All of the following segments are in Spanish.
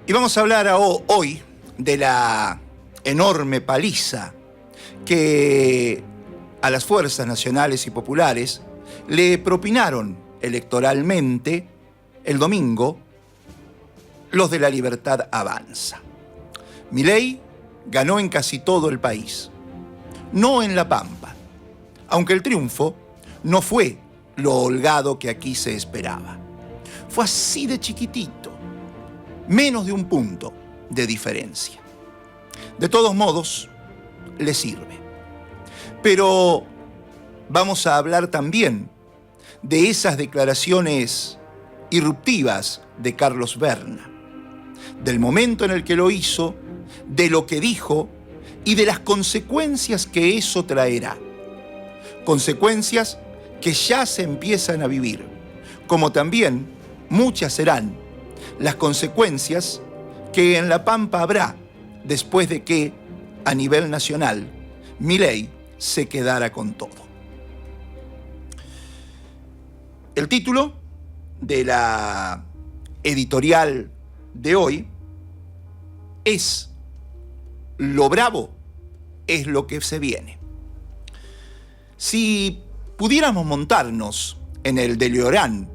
Y vamos a hablar hoy de la enorme paliza que a las fuerzas nacionales y populares le propinaron electoralmente el domingo los de La Libertad Avanza. Milei ganó en casi todo el país, no en La Pampa, aunque el triunfo no fue lo holgado que aquí se esperaba. Fue así de chiquitito, menos de un punto de diferencia. De todos modos, le sirve. Pero vamos a hablar también de esas declaraciones irruptivas de Carlos Berna, del momento en el que lo hizo, de lo que dijo y de las consecuencias que eso traerá. Consecuencias que ya se empiezan a vivir, como también muchas serán las consecuencias que en La Pampa habrá después de que, a nivel nacional, Milei se quedara con todo. El título de la editorial de hoy es "Lo bravo es lo que se viene". Si pudiéramos montarnos en el DeLorean,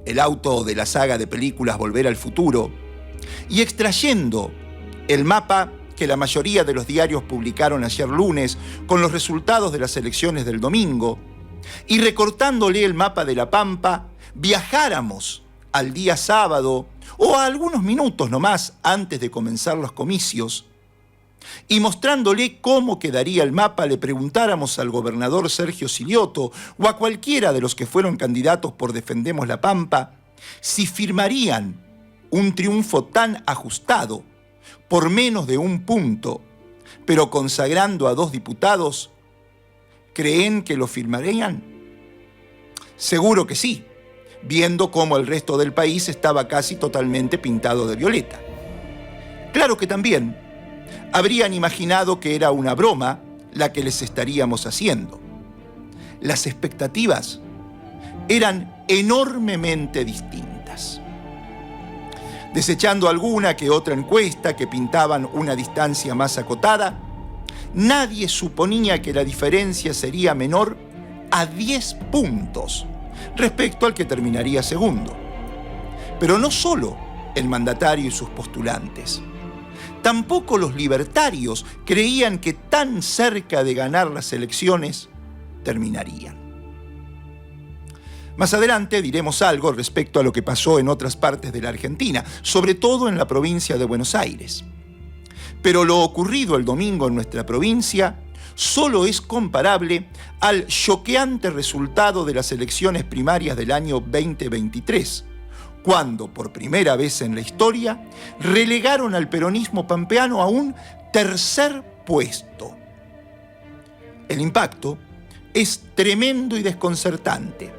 el auto de la saga de películas Volver al Futuro, y extrayendo el mapa que la mayoría de los diarios publicaron ayer lunes con los resultados de las elecciones del domingo, y recortándole el mapa de La Pampa, viajáramos al día sábado o a algunos minutos nomás antes de comenzar los comicios, y mostrándole cómo quedaría el mapa le preguntáramos al gobernador Sergio Silioto o a cualquiera de los que fueron candidatos por Defendemos La Pampa si firmarían un triunfo tan ajustado por menos de un punto, pero consagrando a 2 diputados, ¿creen que lo firmarían? Seguro que sí, viendo cómo el resto del país estaba casi totalmente pintado de violeta. Claro que también habrían imaginado que era una broma la que les estaríamos haciendo. Las expectativas eran enormemente distintas. Desechando alguna que otra encuesta que pintaban una distancia más acotada, nadie suponía que la diferencia sería menor a 10 puntos respecto al que terminaría segundo. Pero no solo el mandatario y sus postulantes. Tampoco los libertarios creían que tan cerca de ganar las elecciones terminarían. Más adelante diremos algo respecto a lo que pasó en otras partes de la Argentina, sobre todo en la provincia de Buenos Aires. Pero lo ocurrido el domingo en nuestra provincia solo es comparable al choqueante resultado de las elecciones primarias del año 2023, cuando por primera vez en la historia relegaron al peronismo pampeano a un tercer puesto. El impacto es tremendo y desconcertante,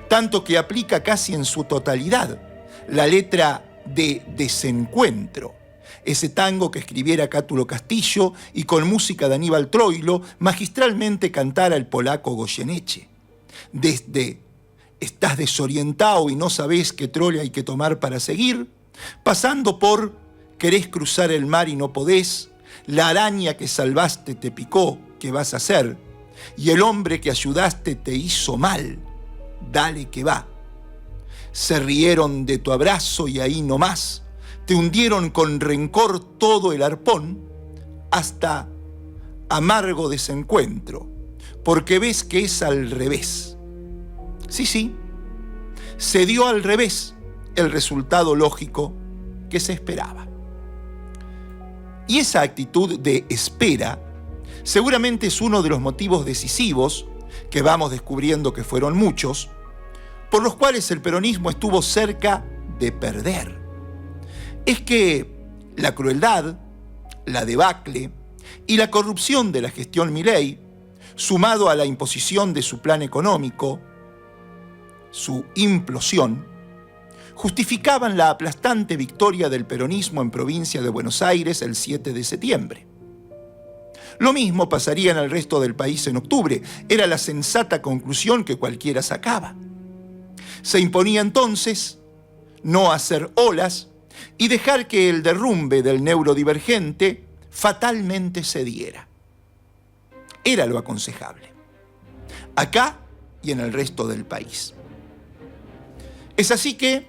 tanto que aplica casi en su totalidad la letra de Desencuentro, ese tango que escribiera Cátulo Castillo y con música de Aníbal Troilo magistralmente cantara el polaco Goyeneche. Desde "Estás desorientado y no sabés qué trole hay que tomar para seguir", pasando por "Querés cruzar el mar y no podés", "La araña que salvaste te picó, ¿qué vas a hacer?", y "El hombre que ayudaste te hizo mal, dale que va". Se rieron de tu abrazo y ahí nomás te hundieron con rencor todo el arpón, hasta amargo desencuentro, porque ves que es al revés. Sí, se dio al revés el resultado lógico que se esperaba. Y esa actitud de espera seguramente es uno de los motivos decisivos, que vamos descubriendo que fueron muchos, por los cuales el peronismo estuvo cerca de perder. Es que la crueldad, la debacle y la corrupción de la gestión Milei, sumado a la imposición de su plan económico, su implosión, justificaban la aplastante victoria del peronismo en provincia de Buenos Aires el 7 de septiembre. Lo mismo pasaría en el resto del país en octubre. Era la sensata conclusión que cualquiera sacaba. Se imponía entonces no hacer olas y dejar que el derrumbe del neurodivergente fatalmente se diera. Era lo aconsejable, acá y en el resto del país. Es así que,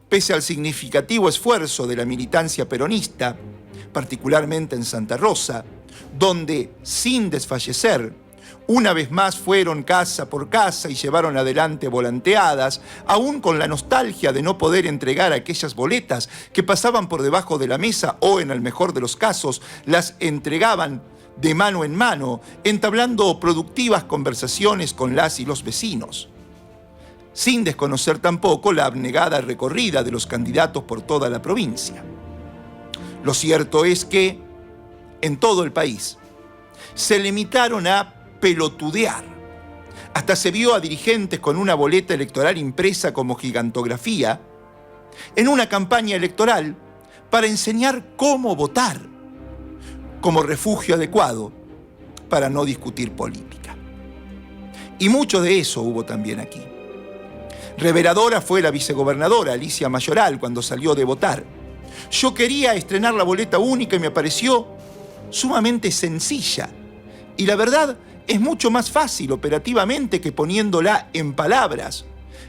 pese al significativo esfuerzo de la militancia peronista, particularmente en Santa Rosa, donde, sin desfallecer, una vez más fueron casa por casa y llevaron adelante volanteadas, aún con la nostalgia de no poder entregar aquellas boletas que pasaban por debajo de la mesa o, en el mejor de los casos, las entregaban de mano en mano, entablando productivas conversaciones con las y los vecinos, sin desconocer tampoco la abnegada recorrida de los candidatos por toda la provincia. Lo cierto es que, en todo el país, se limitaron a pelotudear. Hasta se vio a dirigentes con una boleta electoral impresa como gigantografía en una campaña electoral para enseñar cómo votar, como refugio adecuado para no discutir política. Y mucho de eso hubo también aquí. Reveladora fue la vicegobernadora Alicia Mayoral cuando salió de votar. Yo quería estrenar la boleta única y me pareció sumamente sencilla. Y la verdad es mucho más fácil operativamente que poniéndola en palabras.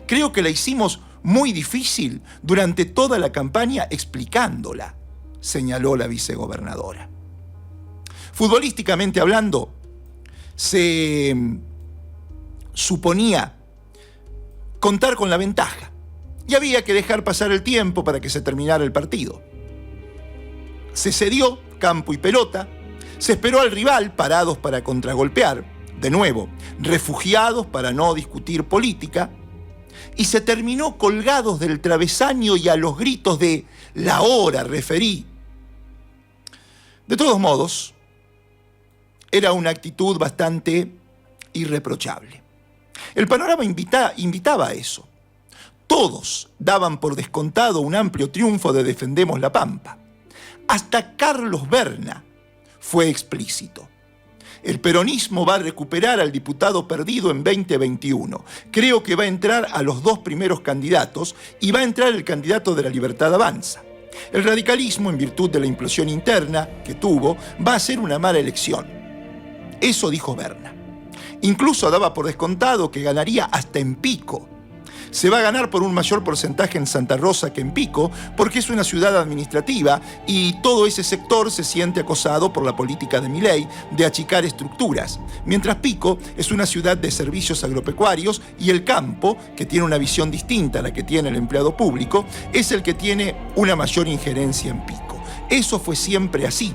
Creo que la hicimos muy difícil durante toda la campaña explicándola, señaló la vicegobernadora. Futbolísticamente hablando, se suponía contar con la ventaja y había que dejar pasar el tiempo para que se terminara el partido. Se cedió campo y pelota, se esperó al rival parados para contragolpear, de nuevo, refugiados para no discutir política, y se terminó colgados del travesaño y a los gritos de «la hora, referí». De todos modos, era una actitud bastante irreprochable. El panorama invitaba a eso. Todos daban por descontado un amplio triunfo de Defendemos la Pampa. Hasta Carlos Berna fue explícito. El peronismo va a recuperar al diputado perdido en 2021. Creo que va a entrar a los dos primeros candidatos y va a entrar el candidato de la Libertad Avanza. El radicalismo, en virtud de la implosión interna que tuvo, va a ser una mala elección. Eso dijo Berna. Incluso daba por descontado que ganaría hasta en Pico. Se va a ganar por un mayor porcentaje en Santa Rosa que en Pico, porque es una ciudad administrativa y todo ese sector se siente acosado por la política de Milei de achicar estructuras, mientras Pico es una ciudad de servicios agropecuarios y el campo, que tiene una visión distinta a la que tiene el empleado público, es el que tiene una mayor injerencia en Pico. Eso fue siempre así,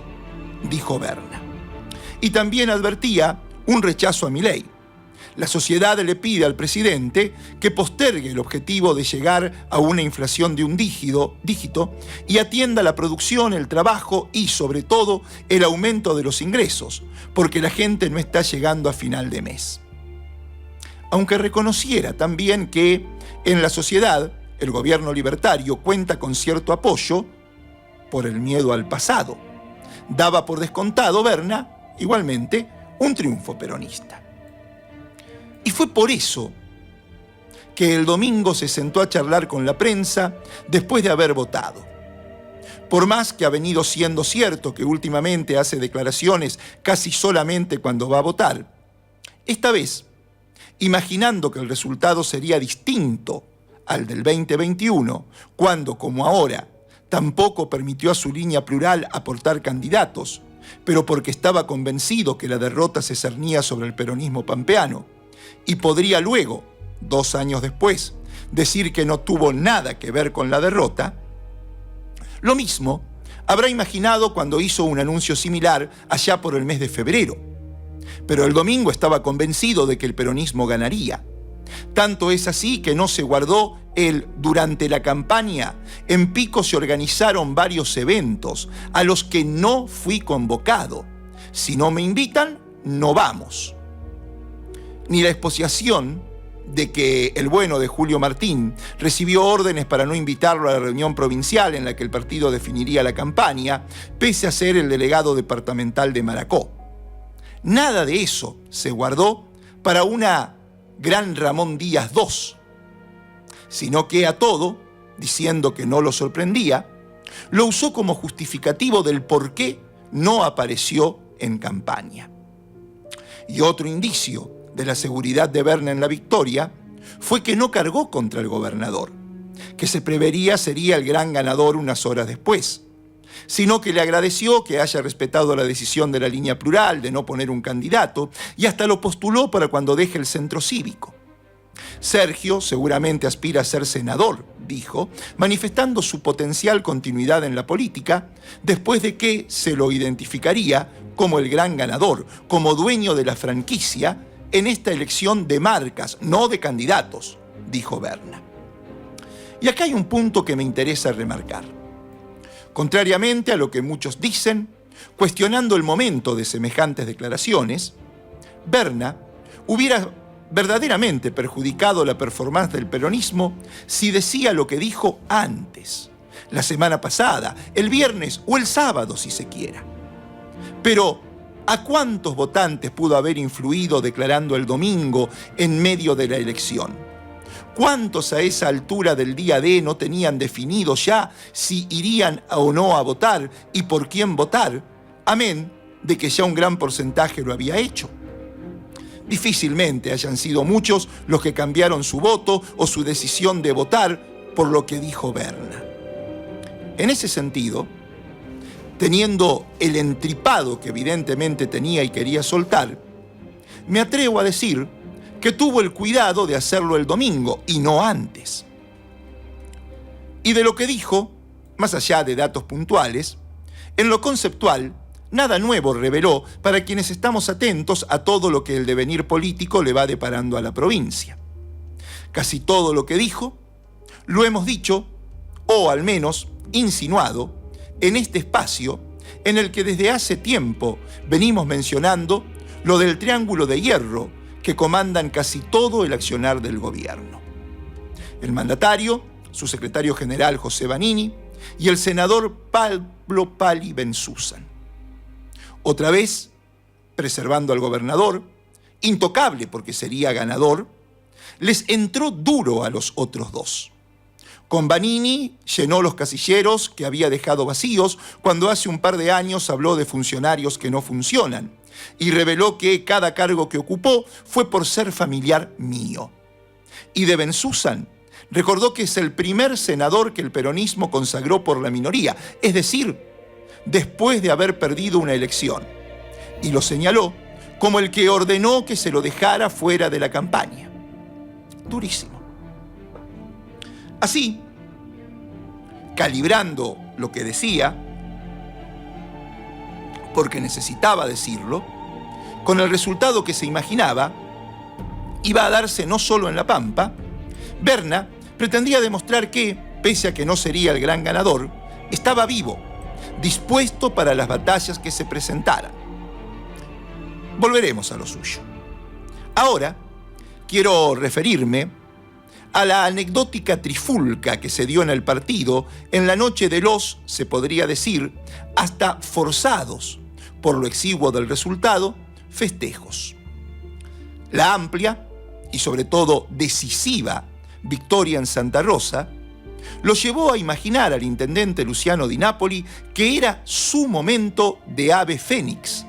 dijo Berna. Y también advertía un rechazo a Milei. La sociedad le pide al presidente que postergue el objetivo de llegar a una inflación de un dígito y atienda la producción, el trabajo y, sobre todo, el aumento de los ingresos, porque la gente no está llegando a final de mes. Aunque reconociera también que en la sociedad el gobierno libertario cuenta con cierto apoyo por el miedo al pasado. Daba por descontado Berna, igualmente, un triunfo peronista. Y fue por eso que el domingo se sentó a charlar con la prensa después de haber votado. Por más que ha venido siendo cierto que últimamente hace declaraciones casi solamente cuando va a votar, esta vez, imaginando que el resultado sería distinto al del 2021, cuando, como ahora, tampoco permitió a su línea plural aportar candidatos, pero porque estaba convencido que la derrota se cernía sobre el peronismo pampeano, y podría luego, 2 años después, decir que no tuvo nada que ver con la derrota, lo mismo habrá imaginado cuando hizo un anuncio similar allá por el mes de febrero. Pero el domingo estaba convencido de que el peronismo ganaría. Tanto es así que no se guardó durante la campaña. En Pico se organizaron varios eventos a los que no fui convocado. Si no me invitan, no vamos. Ni la exposición de que el bueno de Julio Martín recibió órdenes para no invitarlo a la reunión provincial en la que el partido definiría la campaña, pese a ser el delegado departamental de Maracó. Nada de eso se guardó para una gran Ramón Díaz II, sino que a todo, diciendo que no lo sorprendía, lo usó como justificativo del por qué no apareció en campaña. Y otro indicio de la seguridad de Berna en la victoria fue que no cargó contra el gobernador, que se prevería sería el gran ganador unas horas después, sino que le agradeció que haya respetado la decisión de la línea plural de no poner un candidato y hasta lo postuló para cuando deje el centro cívico. Sergio seguramente aspira a ser senador, dijo, manifestando su potencial continuidad en la política, después de que se lo identificaría como el gran ganador, como dueño de la franquicia en esta elección de marcas, no de candidatos, dijo Berna. Y acá hay un punto que me interesa remarcar. Contrariamente a lo que muchos dicen, cuestionando el momento de semejantes declaraciones, Berna hubiera verdaderamente perjudicado la performance del peronismo si decía lo que dijo antes, la semana pasada, el viernes o el sábado si se quiera. Pero, ¿a cuántos votantes pudo haber influido declarando el domingo en medio de la elección? ¿Cuántos a esa altura del día D no tenían definido ya si irían o no a votar y por quién votar, amén de que ya un gran porcentaje lo había hecho? Difícilmente hayan sido muchos los que cambiaron su voto o su decisión de votar por lo que dijo Berna. En ese sentido, teniendo el entripado que evidentemente tenía y quería soltar, me atrevo a decir que tuvo el cuidado de hacerlo el domingo y no antes. Y de lo que dijo, más allá de datos puntuales, en lo conceptual, nada nuevo reveló para quienes estamos atentos a todo lo que el devenir político le va deparando a la provincia. Casi todo lo que dijo, lo hemos dicho, o al menos insinuado, en este espacio en el que desde hace tiempo venimos mencionando lo del triángulo de hierro que comandan casi todo el accionar del gobierno. El mandatario, su secretario general José Vanini y el senador Pablo Pali Bensúzan. Otra vez, preservando al gobernador, intocable porque sería ganador, les entró duro a los otros dos. Con Vanini llenó los casilleros que había dejado vacíos cuando hace un par de años habló de funcionarios que no funcionan y reveló que cada cargo que ocupó fue por ser familiar mío. Y de Bensúzan recordó que es el primer senador que el peronismo consagró por la minoría, es decir, después de haber perdido una elección, y lo señaló como el que ordenó que se lo dejara fuera de la campaña. Durísimo. Así, calibrando lo que decía, porque necesitaba decirlo, con el resultado que se imaginaba, iba a darse no solo en La Pampa, Berna pretendía demostrar que, pese a que no sería el gran ganador, estaba vivo, dispuesto para las batallas que se presentaran. Volveremos a lo suyo. Ahora, quiero referirme a la anecdótica trifulca que se dio en el partido en la noche de los, se podría decir, hasta forzados, por lo exiguo del resultado, festejos. La amplia y sobre todo decisiva victoria en Santa Rosa lo llevó a imaginar al intendente Luciano Di Napoli que era su momento de ave fénix,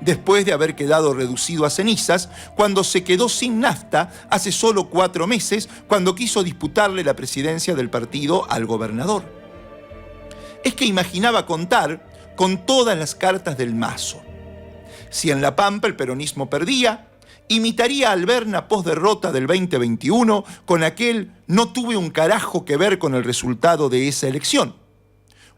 después de haber quedado reducido a cenizas cuando se quedó sin nafta hace solo 4 meses, cuando quiso disputarle la presidencia del partido al gobernador. Es que imaginaba contar con todas las cartas del mazo. Si en La Pampa el peronismo perdía, imitaría al Berna post-derrota del 2021 con aquel "no tuve un carajo que ver con el resultado de esa elección".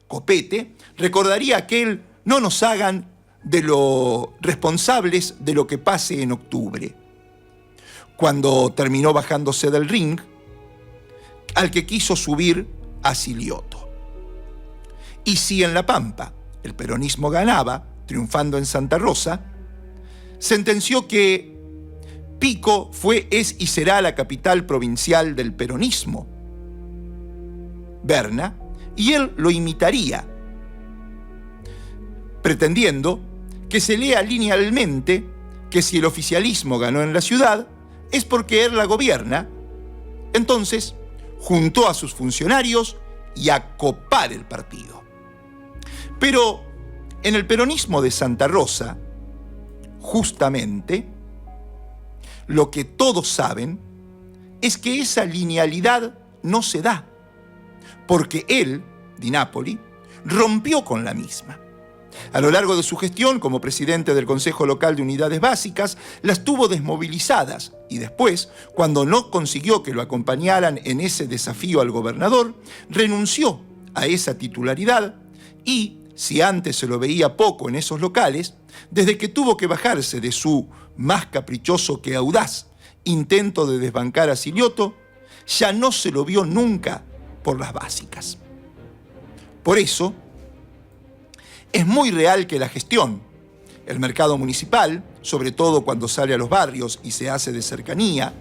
Copete recordaría aquel "no nos hagan de lo responsables de lo que pase en octubre", cuando terminó bajándose del ring al que quiso subir a Silioto. Y si en La Pampa el peronismo ganaba, triunfando en Santa Rosa, sentenció que Pico fue, es y será la capital provincial del peronismo, Berna, y él lo imitaría, pretendiendo que se lea linealmente que si el oficialismo ganó en la ciudad es porque él la gobierna. Entonces, juntó a sus funcionarios y a copar el partido. Pero en el peronismo de Santa Rosa, justamente, lo que todos saben es que esa linealidad no se da, porque él, Di Napoli, rompió con la misma. A lo largo de su gestión como presidente del Consejo Local de Unidades Básicas, las tuvo desmovilizadas y después, cuando no consiguió que lo acompañaran en ese desafío al gobernador, renunció a esa titularidad y, si antes se lo veía poco en esos locales, desde que tuvo que bajarse de su más caprichoso que audaz intento de desbancar a Silioto, ya no se lo vio nunca por las básicas. Por eso, es muy real que la gestión, el mercado municipal, sobre todo cuando sale a los barrios y se hace de cercanía,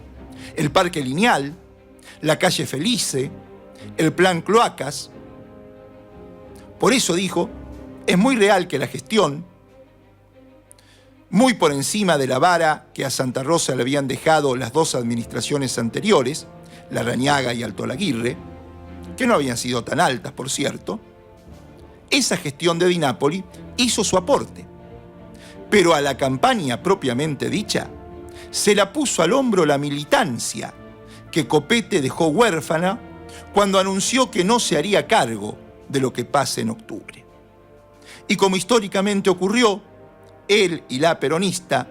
el parque lineal, la calle Felice, el plan cloacas, por eso dijo, es muy real que la gestión, muy por encima de la vara que a Santa Rosa le habían dejado las dos administraciones anteriores, Larrañaga y Alto Laguirre, que no habían sido tan altas, por cierto, esa gestión de Di Napoli hizo su aporte. Pero a la campaña propiamente dicha, se la puso al hombro la militancia, que Copete dejó huérfana cuando anunció que no se haría cargo de lo que pase en octubre. Y como históricamente ocurrió, él y la peronista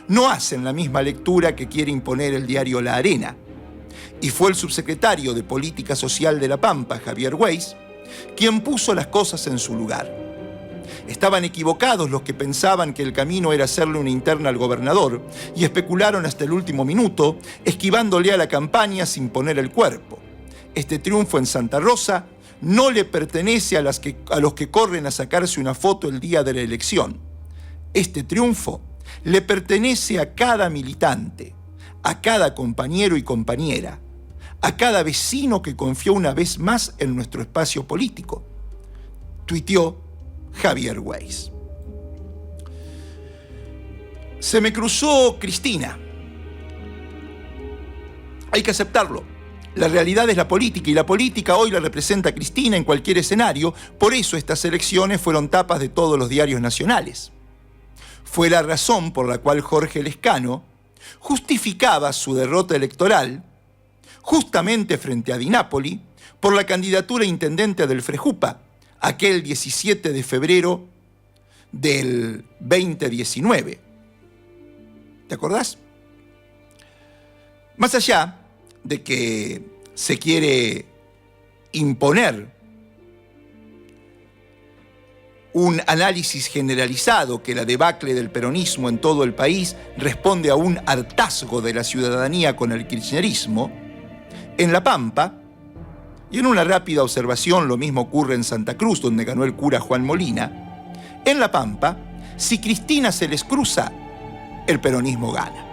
no hacen la misma lectura que quiere imponer el diario La Arena. Y fue el subsecretario de Política Social de La Pampa, Javier Weiss, quien puso las cosas en su lugar. Estaban equivocados los que pensaban que el camino era hacerle una interna al gobernador y especularon hasta el último minuto, esquivándole a la campaña sin poner el cuerpo. Este triunfo en Santa Rosa no le pertenece a los que corren a sacarse una foto el día de la elección. Este triunfo le pertenece a cada militante, a cada compañero y compañera, a cada vecino que confió una vez más en nuestro espacio político, tuiteó Javier Weiss. Se me cruzó Cristina. Hay que aceptarlo. La realidad es la política y la política hoy la representa Cristina en cualquier escenario, por eso estas elecciones fueron tapas de todos los diarios nacionales. Fue la razón por la cual Jorge Lescano justificaba su derrota electoral justamente frente a Di Napoli por la candidatura a intendente del Frejupa, aquel 17 de febrero del 2019. ¿Te acordás? Más allá de que se quiere imponer un análisis generalizado que la debacle del peronismo en todo el país responde a un hartazgo de la ciudadanía con el kirchnerismo, en La Pampa, y en una rápida observación lo mismo ocurre en Santa Cruz, donde ganó el cura Juan Molina, en La Pampa, si Cristina se les cruza, el peronismo gana.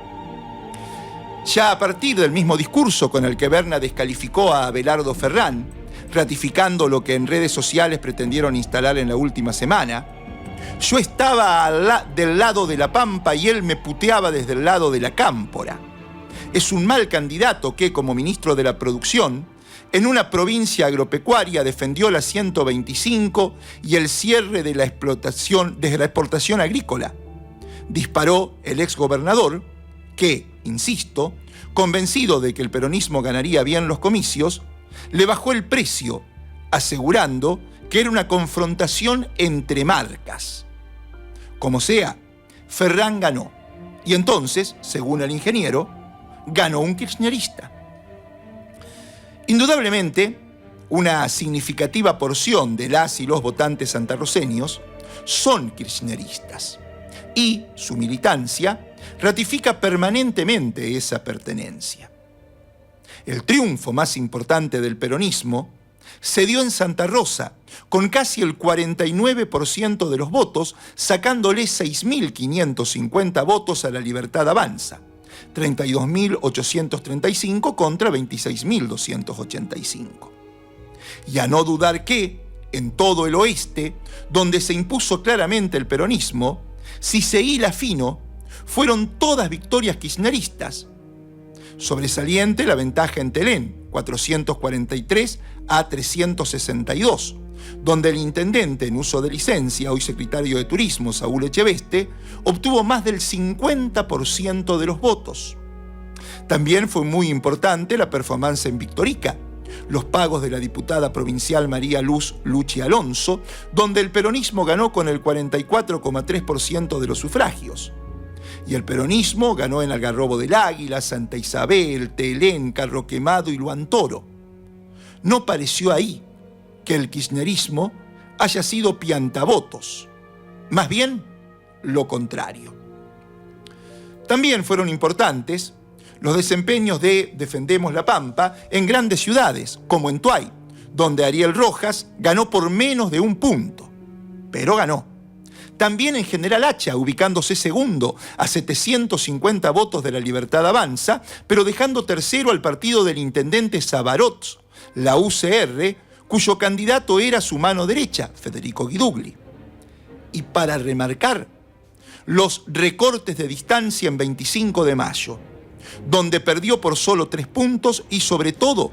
Ya a partir del mismo discurso con el que Berna descalificó a Abelardo Ferrán, ratificando lo que en redes sociales pretendieron instalar en la última semana, yo estaba del lado de La Pampa y él me puteaba desde el lado de la Cámpora. Es un mal candidato que, como ministro de la Producción, en una provincia agropecuaria defendió la 125 y el cierre de la explotación desde la exportación agrícola. Disparó el exgobernador que, insisto, convencido de que el peronismo ganaría bien los comicios, le bajó el precio, asegurando que era una confrontación entre marcas. Como sea, Ferrán ganó. Y entonces, según el ingeniero, ganó un kirchnerista. Indudablemente, una significativa porción de las y los votantes santarroceños son kirchneristas. Y su militancia ratifica permanentemente esa pertenencia. El triunfo más importante del peronismo se dio en Santa Rosa, con casi el 49% de los votos, sacándole 6.550 votos a La Libertad Avanza, 32.835 contra 26.285. Y a no dudar que, en todo el oeste, donde se impuso claramente el peronismo, si se hila fino, fueron todas victorias kirchneristas. Sobresaliente la ventaja en Telén, 443 a 362, donde el intendente en uso de licencia, hoy secretario de Turismo, Saúl Echeveste, obtuvo más del 50% de los votos. También fue muy importante la performance en Victorica, los pagos de la diputada provincial María Luz Luchi Alonso, donde el peronismo ganó con el 44,3% de los sufragios. Y el peronismo ganó en Algarrobo del Águila, Santa Isabel, Telén, Carro Quemado y Luantoro. No pareció ahí que el kirchnerismo haya sido piantavotos, más bien lo contrario. También fueron importantes los desempeños de Defendemos la Pampa en grandes ciudades, como en Tuay, donde Ariel Rojas ganó por menos de 1 punto, pero ganó. También en General Hacha, ubicándose segundo a 750 votos de la Libertad Avanza, pero dejando tercero al partido del intendente Sabarot, la UCR, cuyo candidato era su mano derecha, Federico Guidugli. Y para remarcar, los recortes de distancia en 25 de mayo, donde perdió por solo 3 puntos, y sobre todo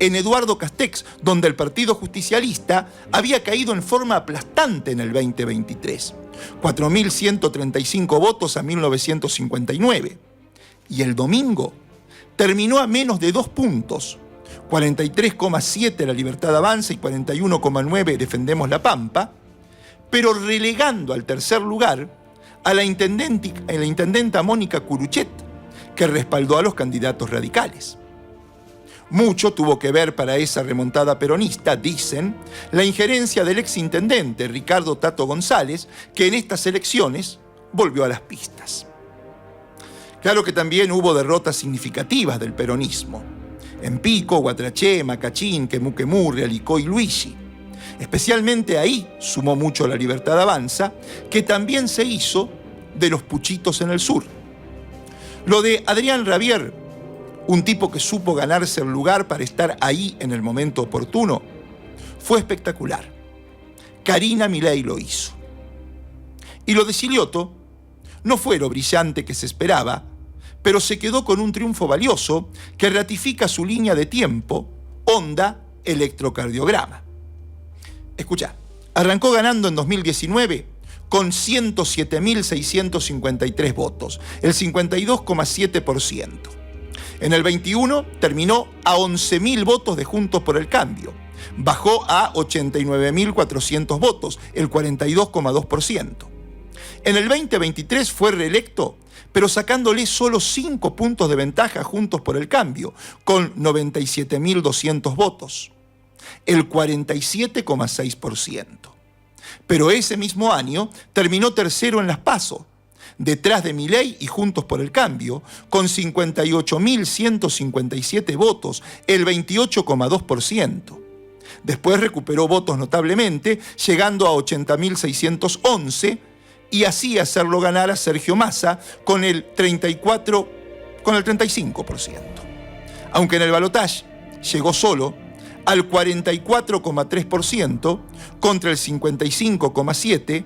en Eduardo Castex, donde el Partido Justicialista había caído en forma aplastante en el 2023. 4.135 votos a 1.959. Y el domingo terminó a menos de 2 puntos. 43,7 la Libertad Avanza y 41,9 Defendemos la Pampa, pero relegando al tercer lugar a la intendenta Mónica Curuchet, que respaldó a los candidatos radicales. Mucho tuvo que ver para esa remontada peronista, dicen, la injerencia del exintendente Ricardo Tato González, que en estas elecciones volvió a las pistas. Claro que también hubo derrotas significativas del peronismo. En Pico, Guatraché, Macachín, Quemuquemú, Realicó y Luigi. Especialmente ahí sumó mucho la Libertad Avanza, que también se hizo de los puchitos en el sur. Lo de Adrián Rabier, un tipo que supo ganarse el lugar para estar ahí en el momento oportuno, fue espectacular. Karina Milei lo hizo. Y lo de Silioto no fue lo brillante que se esperaba, pero se quedó con un triunfo valioso que ratifica su línea de tiempo, onda electrocardiograma. Escuchá, arrancó ganando en 2019 con 107.653 votos, el 52,7%. En el 21 terminó a 11.000 votos de Juntos por el Cambio. Bajó a 89.400 votos, el 42,2%. En el 2023 fue reelecto, pero sacándole solo 5 puntos de ventaja a Juntos por el Cambio, con 97.200 votos, el 47,6%. Pero ese mismo año terminó tercero en las PASO, detrás de Milei y Juntos por el Cambio, con 58.157 votos, el 28,2%. Después recuperó votos notablemente, llegando a 80.611, y así hacerlo ganar a Sergio Massa con el 35%. Aunque en el balotaje llegó solo al 44,3% contra el 55,7%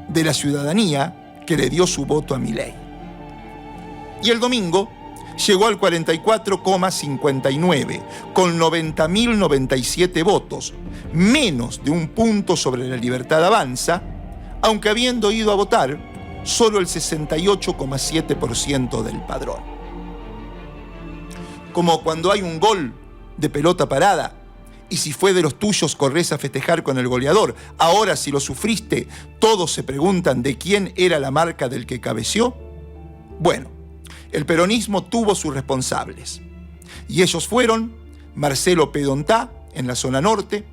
de la ciudadanía que le dio su voto a Milei. Y el domingo llegó al 44,59%, con 90.097 votos, menos de 1 punto sobre la Libertad Avanza, aunque habiendo ido a votar solo el 68,7% del padrón. Como cuando hay un gol de pelota parada, y si fue de los tuyos corres a festejar con el goleador. Ahora, si lo sufriste, todos se preguntan de quién era la marca del que cabeció. Bueno, el peronismo tuvo sus responsables. Y ellos fueron Marcelo Pedontá, en la zona norte,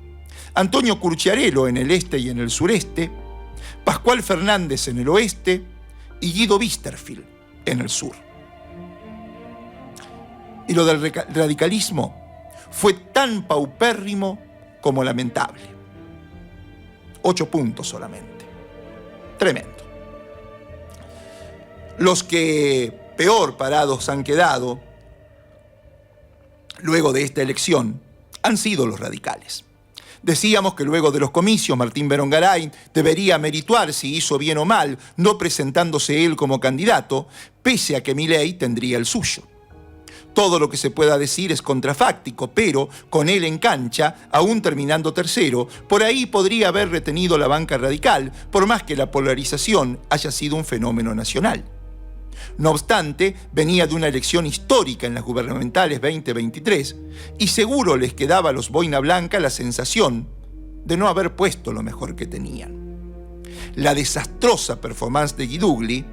Antonio Curciarello, en el este y en el sureste, Pascual Fernández, en el oeste, y Guido Wisterfield, en el sur. Y lo del radicalismo fue tan paupérrimo como lamentable. 8 puntos solamente. Tremendo. Los que peor parados han quedado luego de esta elección han sido los radicales. Decíamos que luego de los comicios Martín Berongaray debería merituar si hizo bien o mal, no presentándose él como candidato, pese a que Milei tendría el suyo. Todo lo que se pueda decir es contrafáctico, pero con él en cancha, aún terminando tercero, por ahí podría haber retenido la banca radical, por más que la polarización haya sido un fenómeno nacional. No obstante, venía de una elección histórica en las gubernamentales 2023 y seguro les quedaba a los Boina Blanca la sensación de no haber puesto lo mejor que tenían. La desastrosa performance de Guidugli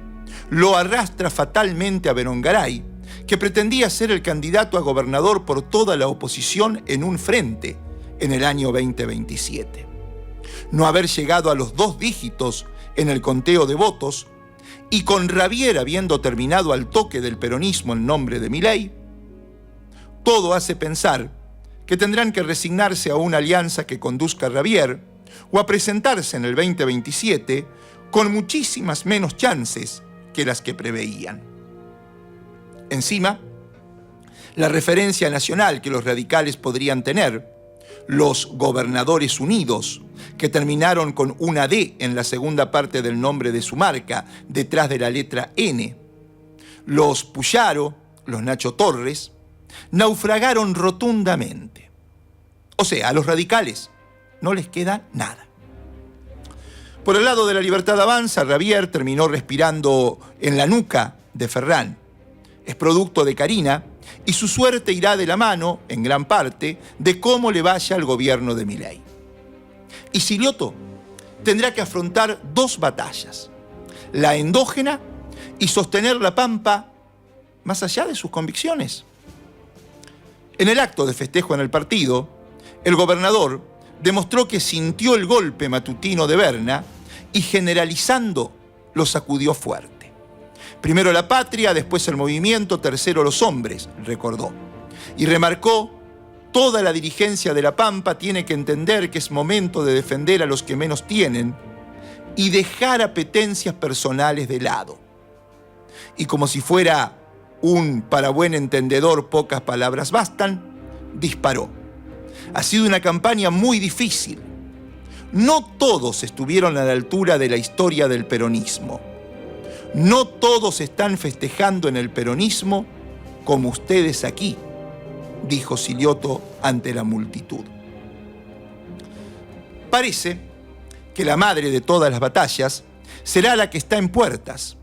lo arrastra fatalmente a Berongaray, que pretendía ser el candidato a gobernador por toda la oposición en un frente en el año 2027. No haber llegado a los 2 dígitos en el conteo de votos y con Rabier habiendo terminado al toque del peronismo en nombre de Milei, todo hace pensar que tendrán que resignarse a una alianza que conduzca a Rabier o a presentarse en el 2027 con muchísimas menos chances que las que preveían. Encima, la referencia nacional que los radicales podrían tener, los Gobernadores Unidos, que terminaron con una D en la segunda parte del nombre de su marca, detrás de la letra N, los Puyaro, los Nacho Torres, naufragaron rotundamente. O sea, a los radicales no les queda nada. Por el lado de la Libertad Avanza, Rabier terminó respirando en la nuca de Ferrán. Es producto de Carina y su suerte irá de la mano, en gran parte, de cómo le vaya al gobierno de Milei. Y Silioto tendrá que afrontar 2 batallas: la endógena y sostener la Pampa más allá de sus convicciones. En el acto de festejo en el partido, el gobernador demostró que sintió el golpe matutino de Berna y, generalizando, lo sacudió fuerte. Primero la patria, después el movimiento, tercero los hombres, recordó. Y remarcó: toda la dirigencia de La Pampa tiene que entender que es momento de defender a los que menos tienen y dejar apetencias personales de lado. Y como si fuera un para buen entendedor pocas palabras bastan, disparó. Ha sido una campaña muy difícil. No todos estuvieron a la altura de la historia del peronismo. No todos están festejando en el peronismo como ustedes aquí, dijo Silioto ante la multitud. Parece que la madre de todas las batallas será la que está en puertas,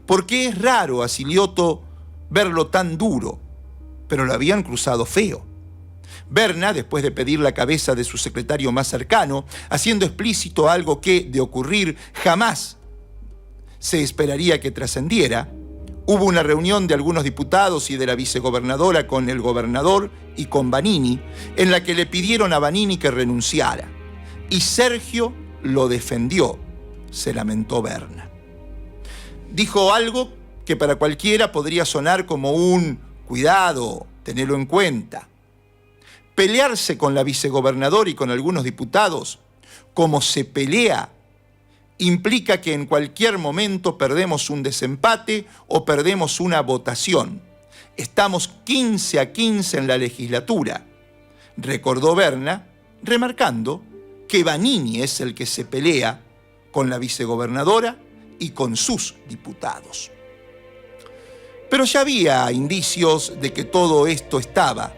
porque es raro a Silioto verlo tan duro, pero lo habían cruzado feo. Berna, después de pedir la cabeza de su secretario más cercano, haciendo explícito algo que, de ocurrir, jamás se esperaría que trascendiera, hubo una reunión de algunos diputados y de la vicegobernadora con el gobernador y con Vanini, en la que le pidieron a Vanini que renunciara. Y Sergio lo defendió, se lamentó Berna. Dijo algo que para cualquiera podría sonar como un cuidado, tenerlo en cuenta. Pelearse con la vicegobernadora y con algunos diputados, como se pelea, implica que en cualquier momento perdemos un desempate o perdemos una votación. Estamos 15-15 en la legislatura, recordó Berna, remarcando que Vanini es el que se pelea con la vicegobernadora y con sus diputados. Pero ya había indicios de que todo esto estará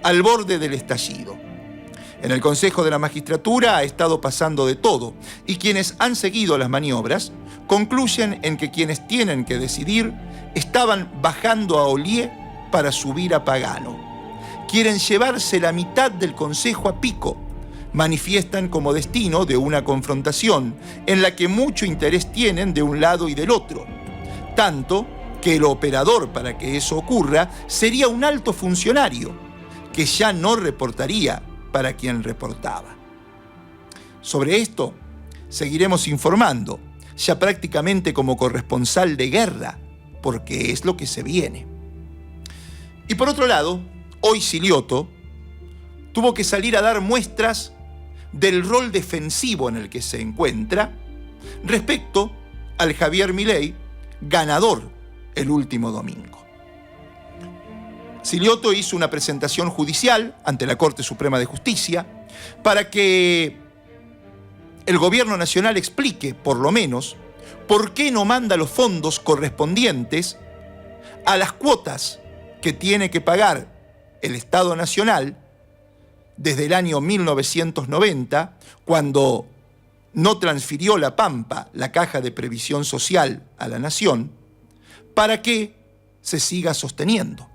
al borde del estallido. En el Consejo de la Magistratura ha estado pasando de todo y quienes han seguido las maniobras concluyen en que quienes tienen que decidir estaban bajando a Ollier para subir a Pagano. Quieren llevarse la mitad del Consejo a pico. Manifiestan como destino de una confrontación en la que mucho interés tienen de un lado y del otro. Tanto que el operador para que eso ocurra sería un alto funcionario que ya no reportaría para quien reportaba. Sobre esto seguiremos informando, ya prácticamente como corresponsal de guerra, porque es lo que se viene. Y por otro lado, hoy Silioto tuvo que salir a dar muestras del rol defensivo en el que se encuentra respecto al Javier Milei, ganador el último domingo. Silioto hizo una presentación judicial ante la Corte Suprema de Justicia para que el gobierno nacional explique, por lo menos, por qué no manda los fondos correspondientes a las cuotas que tiene que pagar el Estado Nacional desde el año 1990, cuando no transfirió la Pampa, la Caja de Previsión Social, a la Nación, para que se siga sosteniendo.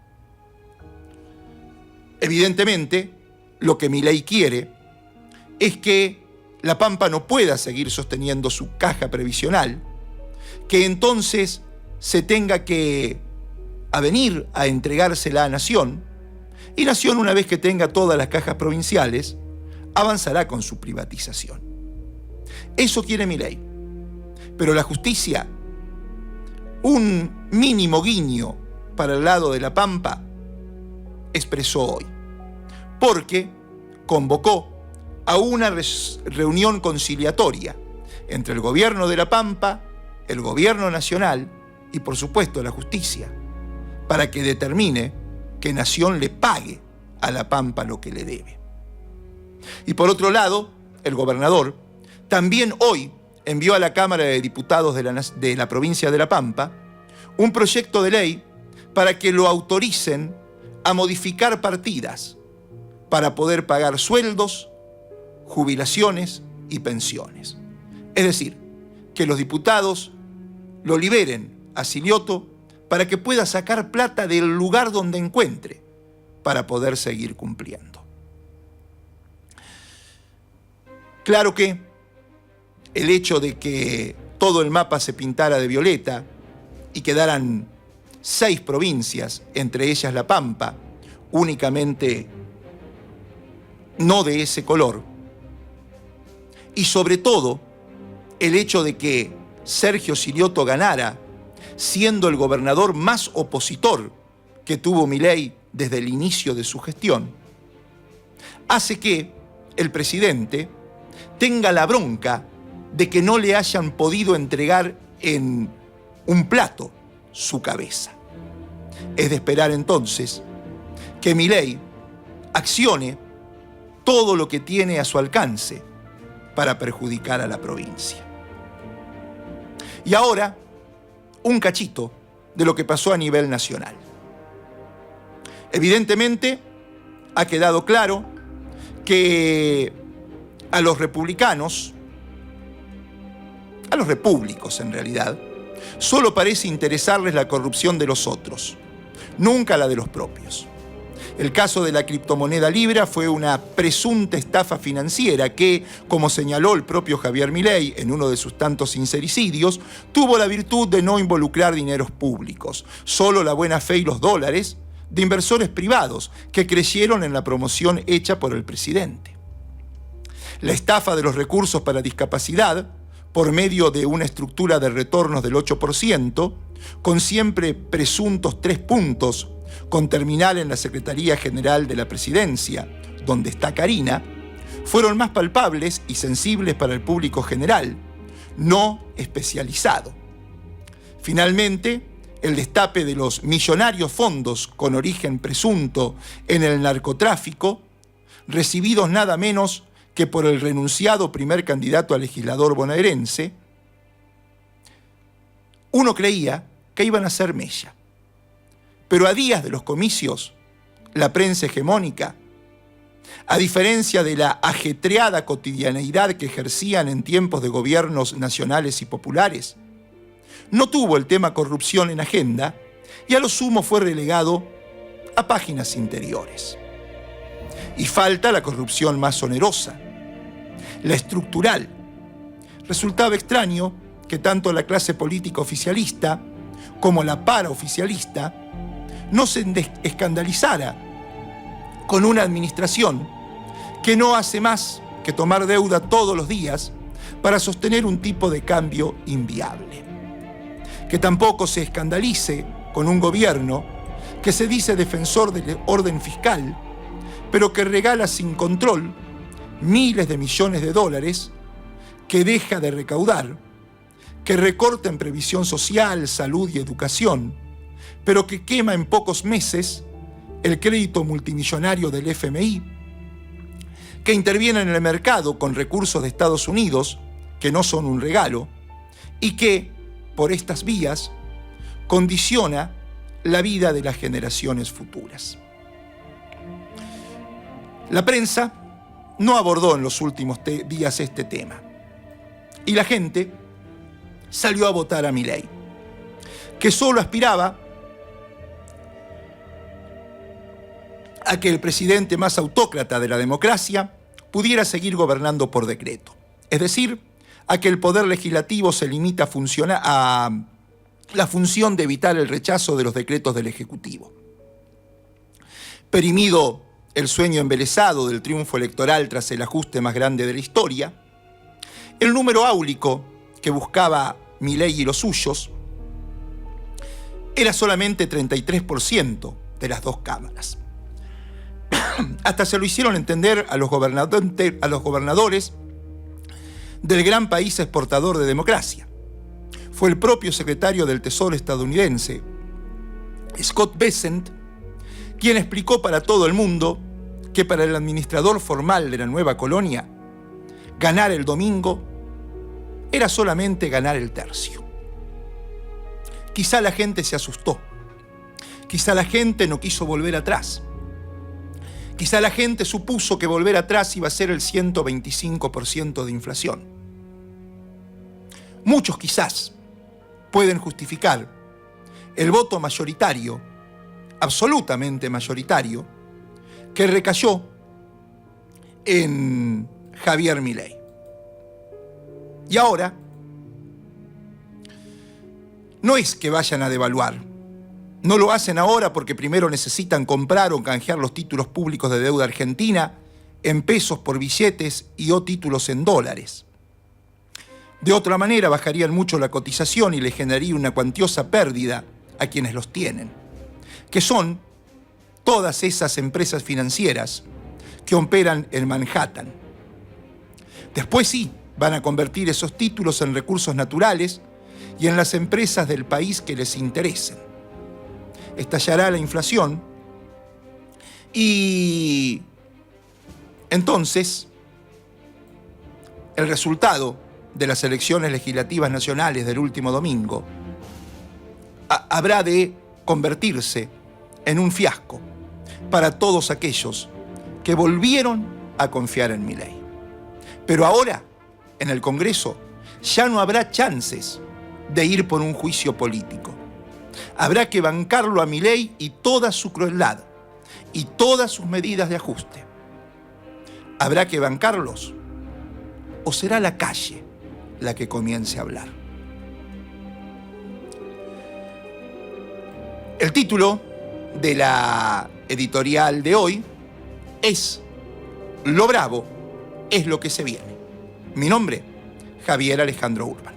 Evidentemente, lo que Milei quiere es que la Pampa no pueda seguir sosteniendo su caja previsional, que entonces se tenga que venir a entregársela a Nación, y Nación, una vez que tenga todas las cajas provinciales, avanzará con su privatización. Eso quiere Milei. Pero la justicia, un mínimo guiño para el lado de la Pampa, expresó hoy, porque convocó a una reunión conciliatoria entre el gobierno de la Pampa, el gobierno nacional y, por supuesto, la justicia, para que determine que Nación le pague a la Pampa lo que le debe. Y por otro lado, el gobernador también hoy envió a la Cámara de Diputados de la provincia de La Pampa un proyecto de ley para que lo autoricen a modificar partidas para poder pagar sueldos, jubilaciones y pensiones. Es decir, que los diputados lo liberen a Silioto para que pueda sacar plata del lugar donde encuentre para poder seguir cumpliendo. Claro que el hecho de que todo el mapa se pintara de violeta y quedaran 6 provincias, entre ellas La Pampa, únicamente no de ese color, y sobre todo el hecho de que Sergio Silioto ganara, siendo el gobernador más opositor que tuvo Milei desde el inicio de su gestión, hace que el presidente tenga la bronca de que no le hayan podido entregar en un plato su cabeza. Es de esperar entonces que Milei accione todo lo que tiene a su alcance para perjudicar a la provincia. Y ahora, un cachito de lo que pasó a nivel nacional. Evidentemente, ha quedado claro que a los republicanos, a los repúblicos en realidad, solo parece interesarles la corrupción de los otros, nunca la de los propios. El caso de la criptomoneda Libra fue una presunta estafa financiera que, como señaló el propio Javier Milei en uno de sus tantos sincericidios, tuvo la virtud de no involucrar dineros públicos, solo la buena fe y los dólares de inversores privados que creyeron en la promoción hecha por el presidente. La estafa de los recursos para discapacidad, por medio de una estructura de retornos del 8%, con siempre presuntos 3 puntos, con terminal en la Secretaría General de la Presidencia, donde está Karina, fueron más palpables y sensibles para el público general, no especializado. Finalmente, el destape de los millonarios fondos con origen presunto en el narcotráfico, recibidos nada menos que por el renunciado primer candidato a legislador bonaerense, uno creía que iban a ser mella. Pero a días de los comicios, la prensa hegemónica, a diferencia de la ajetreada cotidianeidad que ejercían en tiempos de gobiernos nacionales y populares, no tuvo el tema corrupción en agenda y a lo sumo fue relegado a páginas interiores. Y falta la corrupción más onerosa, la estructural. Resultaba extraño que tanto la clase política oficialista como la paraoficialista no se escandalizara con una administración que no hace más que tomar deuda todos los días para sostener un tipo de cambio inviable. Que tampoco se escandalice con un gobierno que se dice defensor del orden fiscal, pero que regala sin control miles de millones de dólares, que deja de recaudar, que recorta en previsión social, salud y educación, pero que quema en pocos meses el crédito multimillonario del FMI, que interviene en el mercado con recursos de Estados Unidos, que no son un regalo, y que, por estas vías, condiciona la vida de las generaciones futuras. La prensa no abordó en los últimos días este tema y la gente salió a votar a Milei, que solo aspiraba a que el presidente más autócrata de la democracia pudiera seguir gobernando por decreto, es decir, a que el poder legislativo se limita a la función de evitar el rechazo de los decretos del Ejecutivo. Perimido el sueño embelesado del triunfo electoral tras el ajuste más grande de la historia, el número áulico que buscaba Milei y los suyos era solamente 33% de las dos cámaras. Hasta se lo hicieron entender a los gobernadores del gran país exportador de democracia. Fue el propio secretario del Tesoro estadounidense, Scott Bessent, quien explicó para todo el mundo que para el administrador formal de la nueva colonia, ganar el domingo era solamente ganar el tercio. Quizá la gente se asustó, quizá la gente no quiso volver atrás, quizá la gente supuso que volver atrás iba a ser el 125% de inflación. Muchos quizás pueden justificar el voto mayoritario, absolutamente mayoritario, que recayó en Javier Milei. Y ahora, no es que vayan a devaluar, no lo hacen ahora porque primero necesitan comprar o canjear los títulos públicos de deuda argentina en pesos por billetes y o títulos en dólares. De otra manera bajarían mucho la cotización y le generaría una cuantiosa pérdida a quienes los tienen, que son todas esas empresas financieras que operan en Manhattan. Después sí, van a convertir esos títulos en recursos naturales y en las empresas del país que les interesen. Estallará la inflación y entonces el resultado de las elecciones legislativas nacionales del último domingo habrá de convertirse en un fiasco para todos aquellos que volvieron a confiar en Milei. Pero ahora, en el Congreso, ya no habrá chances de ir por un juicio político. Habrá que bancarlo a Milei y toda su crueldad y todas sus medidas de ajuste. Habrá que bancarlos o será la calle la que comience a hablar. El título de la editorial de hoy es Lo bravo es lo que se viene. Mi nombre, Javier Alejandro Urban.